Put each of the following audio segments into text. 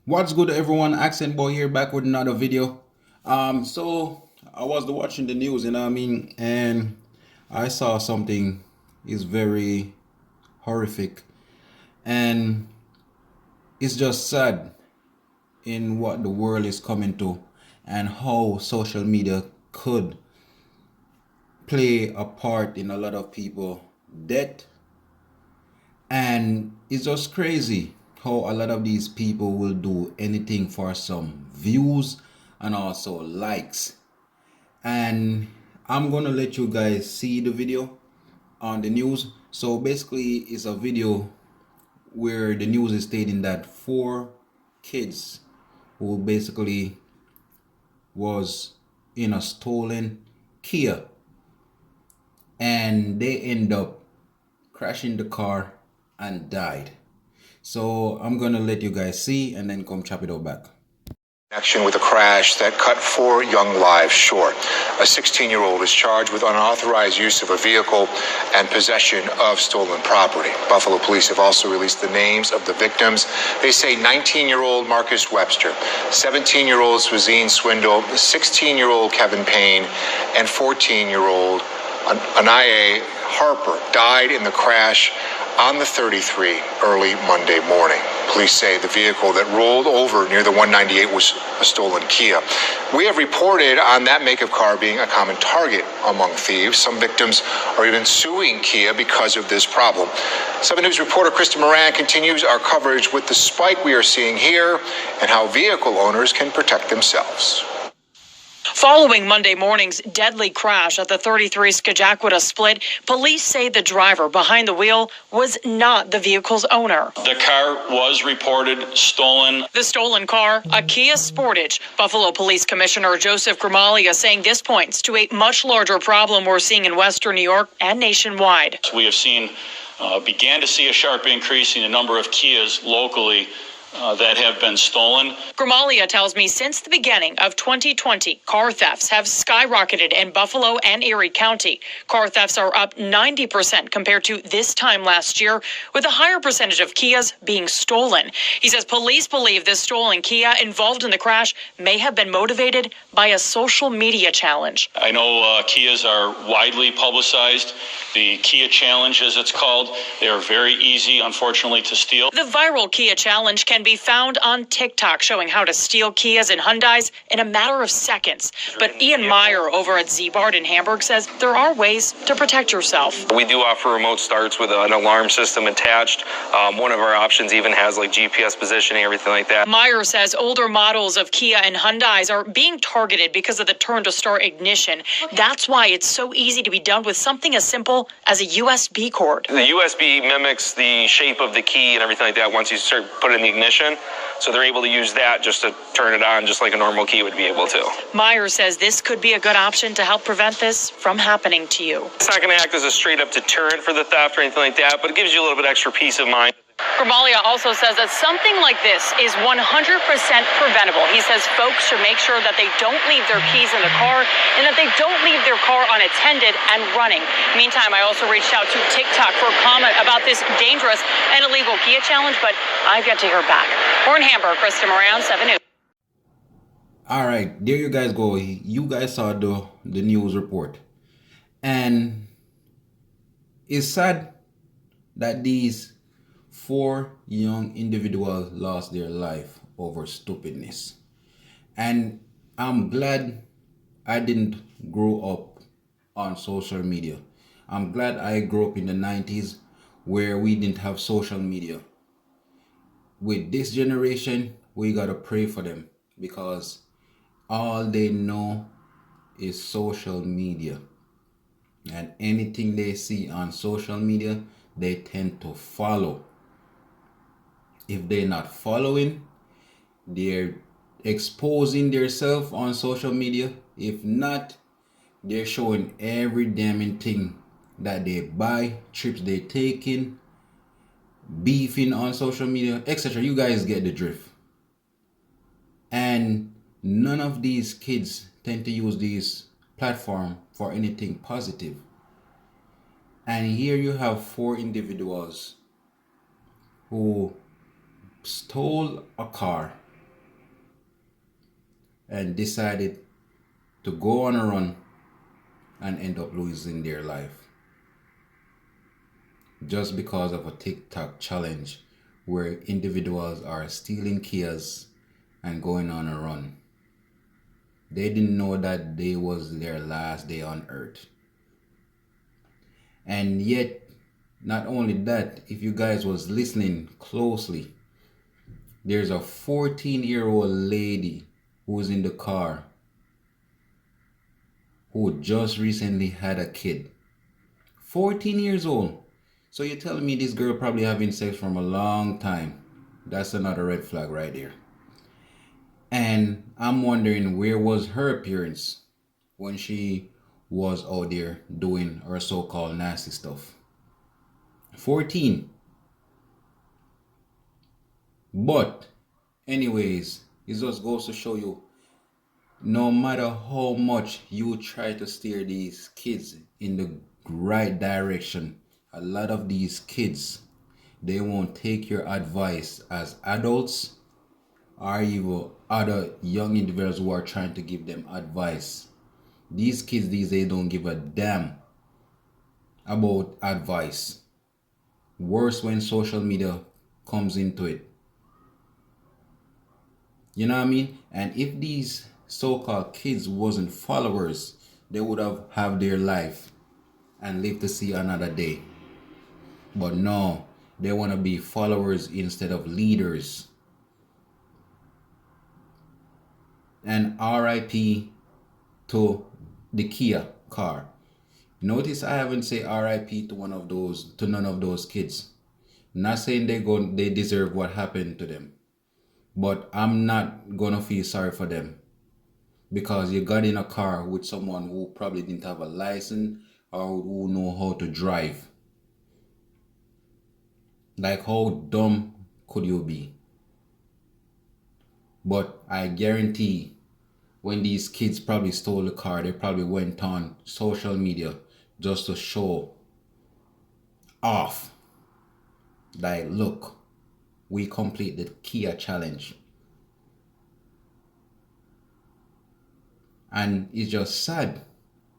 What's good, everyone? Accent Boy here, back with another video. So I was watching the news, and I saw something is very horrific, and it's just sad in what the world is coming to, and how social media could play a part in a lot of people' death. And it's just crazy how a lot of these people will do anything for some views and also likes. And I'm gonna let you guys see the video on the news. So basically, it's a video where the news is stating that 4 kids who basically was in a stolen Kia, and they end up crashing the car and died. So I'm gonna let you guys see and then come chop it all back. Connection with a crash that cut 4 young lives short. A 16-year-old is charged with unauthorized use of a vehicle and possession of stolen property. Buffalo police have also released the names of the victims. They say 19-year-old Marcus Webster, 17-year-old Swazine Swindle, 16-year-old Kevin Payne, and 14-year-old Anaye Harper died in the crash on the 33 early Monday morning. Police say the vehicle that rolled over near the 198 was a stolen Kia. We have reported on that make of car being a common target among thieves. Some victims are even suing Kia because of this problem. 7 News reporter Krista Moran continues our coverage with the spike we are seeing here and how vehicle owners can protect themselves. Following Monday morning's deadly crash at the 33 Skajakwita split, police say the driver behind the wheel was not the vehicle's owner. The car was reported stolen. The stolen car, a Kia Sportage. Buffalo Police Commissioner Joseph Grimalia saying this points to a much larger problem we're seeing in Western New York and nationwide. We have began to see a sharp increase in the number of Kias locally that have been stolen. Grimalia tells me since the beginning of 2020, car thefts have skyrocketed in Buffalo and Erie County. Car thefts are up 90% compared to this time last year, with a higher percentage of Kias being stolen. He says police believe this stolen Kia involved in the crash may have been motivated by a social media challenge. I know Kias are widely publicized. The Kia Challenge, as it's called, they are very easy, unfortunately, to steal. The viral Kia Challenge can be found on TikTok, showing how to steal Kias and Hyundais in a matter of seconds. But Ian Meyer over at Z-Bart in Hamburg says there are ways to protect yourself. We do offer remote starts with an alarm system attached. One of our options even has like GPS positioning, everything like that. Meyer says older models of Kia and Hyundais are being targeted because of the turn-to-start ignition. That's why it's so easy to be done with something as simple as a USB cord. The USB mimics the shape of the key and everything like that once you start putting in the ignition. So they're able to use that just to turn it on, just like a normal key would be able to. Meyer says this could be a good option to help prevent this from happening to you. It's not going to act as a straight-up deterrent for the theft or anything like that, but it gives you a little bit extra peace of mind. Grimalia also says that something like this is 100% preventable. He says folks should make sure that they don't leave their keys in the car and that they don't leave their car unattended and running. Meantime, I also reached out to TikTok for a comment about this dangerous and illegal Kia challenge, but I've yet to hear back. We're in Hamburg, Krista Moran, 7 News. All right, there you guys go. You guys saw the news report, and it's sad that these 4 young individuals lost their life over stupidness. And I'm glad I didn't grow up on social media. I'm glad I grew up in the 90s where we didn't have social media. With this generation, we gotta pray for them because all they know is social media. And anything they see on social media, they tend to follow. If they're not following, they're exposing themselves on social media. If not, they're showing every damning thing that they buy, trips they taking, beefing on social media, etc. You guys get the drift. And none of these kids tend to use these platforms for anything positive. And here you have 4 individuals who stole a car and decided to go on a run and end up losing their life just because of a TikTok challenge where individuals are stealing Kias and going on a run. They didn't know that day was their last day on earth. And yet, not only that, if you guys was listening closely, there's a 14-year-old lady who was in the car who just recently had a kid. 14 years old. So you're telling me this girl probably having sex from a long time. That's another red flag right there. And I'm wondering, where was her appearance when she was out there doing her so-called nasty stuff? 14. But anyways, it just goes to show you, no matter how much you try to steer these kids in the right direction, a lot of these kids, they won't take your advice as adults or even other young individuals who are trying to give them advice. These kids these days don't give a damn about advice. Worse when social media comes into it. You know what I mean? And if these so-called kids wasn't followers, they would have their life and live to see another day. But no, they want to be followers instead of leaders. And RIP to the Kia car. Notice I haven't said RIP to none of those kids. Not saying they deserve what happened to them. But I'm not gonna feel sorry for them because you got in a car with someone who probably didn't have a license or who know how to drive. Like, how dumb could you be? But I guarantee when these kids probably stole the car, they probably went on social media just to show off. Like, look, we complete the Kia challenge. And it's just sad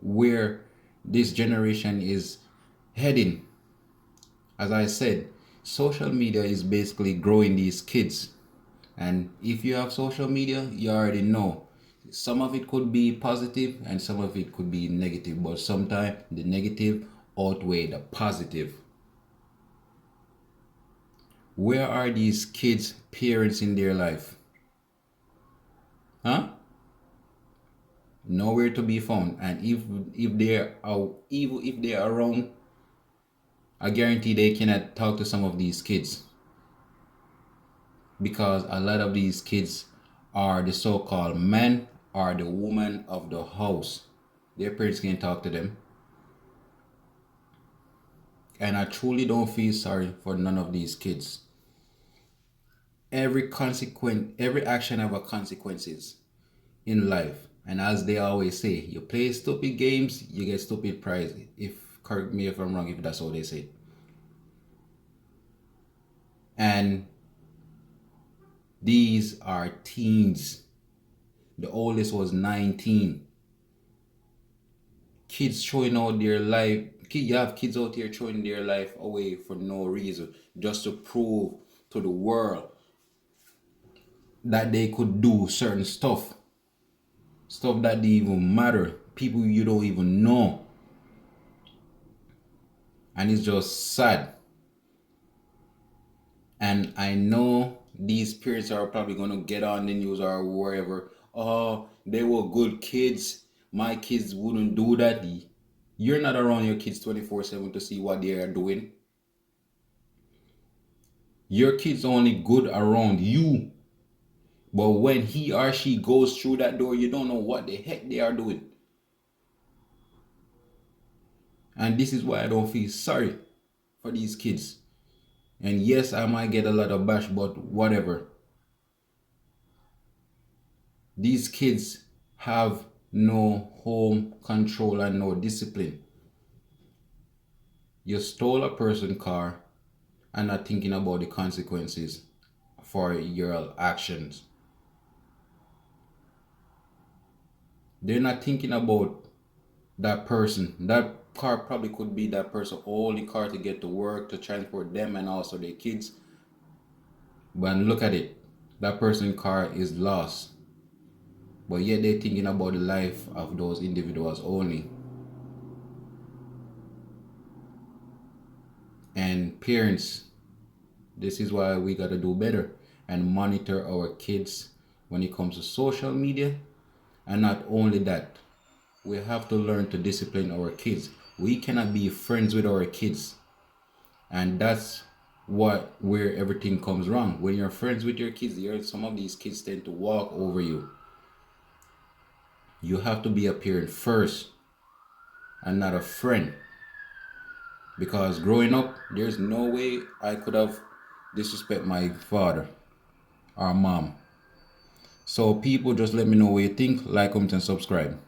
where this generation is heading. As I said, social media is basically growing these kids. And if you have social media, you already know. Some of it could be positive and some of it could be negative, but sometimes the negative outweigh the positive. Where are these kids' parents in their life? Huh? Nowhere to be found. And if they're around, I guarantee they cannot talk to some of these kids because a lot of these kids are the so-called men or the woman of the house. Their parents can't talk to them. And I truly don't feel sorry for none of these kids. Every action have a consequences in life. And as they always say, you play stupid games, you get stupid prize. Correct me if I'm wrong, if that's how they say. And these are teens. The oldest was 19. Kids showing out their life. You have kids out here throwing their life away for no reason, just to prove to the world that they could do certain stuff that didn't even matter, people you don't even know. And it's just sad. And I know these parents are probably going to get on the news or wherever, oh, they were good kids, my kids wouldn't do that. You're not around your kids 24/7 to see what they are doing. Your kids only good around you. But when he or she goes through that door, you don't know what the heck they are doing. And this is why I don't feel sorry for these kids. And yes, I might get a lot of bash, but whatever. These kids have no home control and no discipline. You stole a person's car and not thinking about the consequences for your actions. They're not thinking about that person. That car probably could be that person's only car to get to work, to transport them and also their kids. But look at it, that person's car is lost. But yet they're thinking about the life of those individuals only. And parents, this is why we gotta do better and monitor our kids when it comes to social media. And not only that, we have to learn to discipline our kids. We cannot be friends with our kids. And that's where everything comes wrong. When you're friends with your kids, some of these kids tend to walk over you. You have to be a parent first and not a friend. Because growing up, there's no way I could have disrespect my father or mom. So people, just let me know what you think. Like, comment, and subscribe.